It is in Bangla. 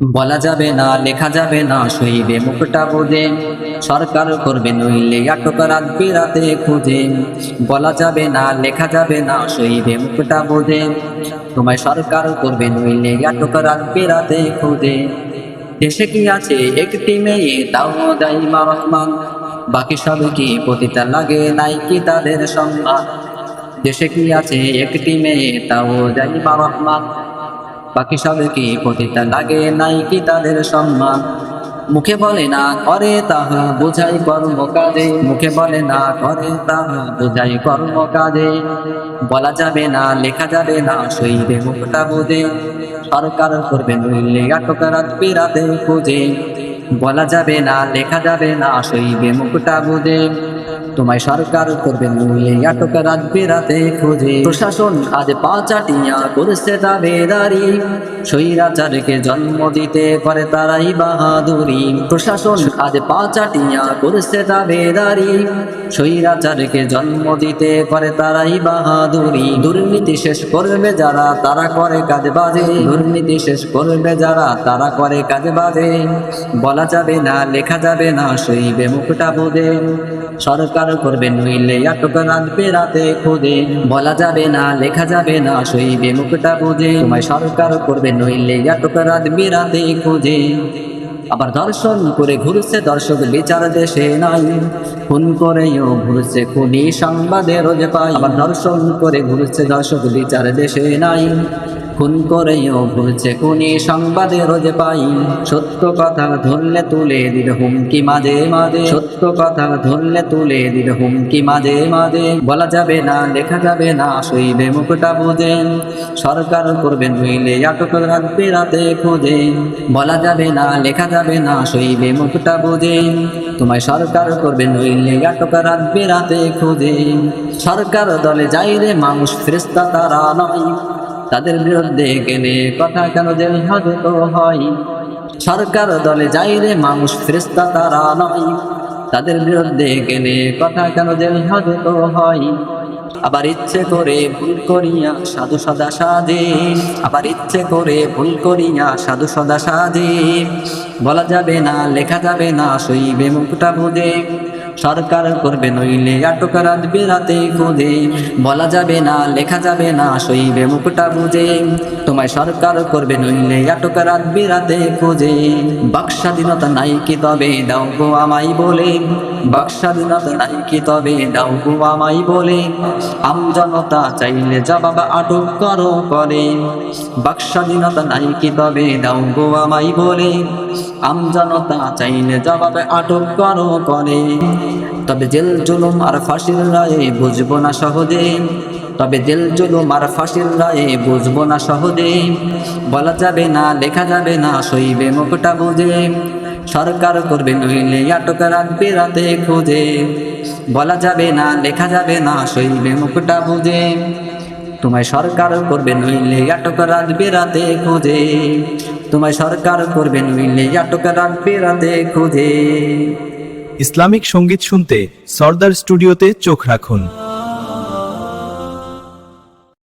বলা যাবে না, লেখা যাবে না, সইবে মুখটা বুঝে। সরকার করবে নইলে আটক রাখবে রাতে খুঁজে। বলা যাবে না, লেখা যাবে না, সইবে মুখটা বুঝে। তোমায় সরকার করবে নইলে আটক রাখবে রাতে খুঁজে। দেশে কি আছে একটি মেয়ে, তাও দাইমা রহমান। বাকি সব কি পতিতা লাগে, নাই কি তাদের সম্মান। দেশে কি আছে একটি মেয়ে, তাও দাইমা রহমান। বাকি সবে কি পতিতা লাগে, নাই কি তাদের সম্মান। মুখে বলে না করে তাহা বোঝাই কর্ম কাজে। মুখে বলে না করে তাহা বোঝাই কর্ম কাজে। বলা যাবে না, লেখা যাবে না, সইবে মুখটা বুঝে। সরকার করবে নইলে আটক রাখবে রাতে খুঁজে। বলা যাবে না, লেখা যাবে না, সইবে মুখটা বুঝে। তোমায় সরকার করবে নইলে আটক রাখবে রাতে খুঁজে। প্রশাসন আজ পা চাটিয়া করছে দাবেদারি। স্বৈরাচারকে জন্ম দিতে পারে তারাই বাহাদুরি। প্রশাসন আজ পা চাটিয়া করছে দাবেদারি। স্বৈরাচারকে জন্ম দিতে পারে তারাই বাহাদুরি। দুর্নীতি শেষ করবে যারা, তারা করে কাজ বাজে। দুর্নীতি শেষ করবে যারা, তারা করে কাজ বাজে। বলা যাবে না, লেখা যাবে না, সইবে মুখটা বুঝে। সরকার করবে নইলে আটক রাখবে রাতে খুঁজে। বলা যাবে না, লেখা যাবে না, সইবে মুখটা বুঝে। তোমায় সরকার করবে নইলে আটক রাখবে রাতে খুঁজে। আবার ধর্ষণ করে ঘুরছে দর্শক, বিচার দেশে নাই। খুন করেও ঘুরছে খুনি, সংবাদে রোজ পাই। আবার ধর্ষণ করে ঘুরছে দর্শক, বিচার দেশে নাই। খুন করেও ঘুরছে খুনি, সংবাদে রোজ পাই। সত্য কথা ধরলে তুলে দিল হুমকি মাঝে মাঝে। সত্য কথা ধরলে তুলে দিল হুমকি মাঝে মাঝে। বলা যাবে না, লেখা যাবে না, সইবে মুখটা বুঝে। সরকার করবে নইলে আটক রাখবে রাতে খুঁজে। বলা যাবে না, লেখা যাবে না, সইবে মুখটা বুঝে। তোমায় সরকার করবে নইলে আটক রাখবে রাতে খুঁজে। সরকার দলে যাই রে মানুষ, ফেরেশতা তারা নয়। তাদের বিরুদ্ধে গেলে কথা কেন জেল হবে তো হয়। সরকার দলে যাই রে মানুষ, ফেরেশতা তারা নয়। তাদের বিরুদ্ধে গেলে কথা কেন জেল হবে তো হয়। আবার ইচ্ছে করে ভুল করিয়া সাধু সদা সাজে। আবার ইচ্ছে করে ভুল করিয়া সাধু সদা সাজে। বলা যাবে না, লেখা যাবে না, সইবে মুখটা বুঝে। সরকার করবে নইলে আটক রাখবে রাতে খুঁজে। বলা যাবে না, লেখা যাবে না, সইবে মুখটা বুঝে। তোমায় সরকার করবে নইলে আটক রাখবে রাতে খুঁজে। বাক স্বাধীনতা নাই কি তবে দাও গো আমায় বলে। বাক স্বাধীনতা নাই কি তবে দাও গো আমায় বলে। আমজনতা চাইলে জবাব আটক করো করে। বাক স্বাধীনতা নাই কি তবে দাও গো আমায় বলে। আমজনতা চাইলে জবাব আটক করো করে। তবে জেল জুলুম আর ফাঁসির রায়ে বুঝবো না সহজে। তবে জেল জুলুম আর ফাঁসির রায়ে বুঝবো না সহজে। বলা যাবে না, লেখা যাবে না, সইবে মুখটা বুঝে। সরকার করবে নইলে আটক রাখবে রাতে খুঁজে। বলা যাবে না, লেখা যাবে না, সইবে মুখটা বুঝে। তোমায় সরকার করবে নইলে আটক রাখবে রাতে খুঁজে। তোমায় সরকার করবে নইলে আটক রাখবে রাতে খুঁজে। ইসলামিক সঙ্গীত শুনতে সরদার স্টুডিওতে চোখ রাখুন।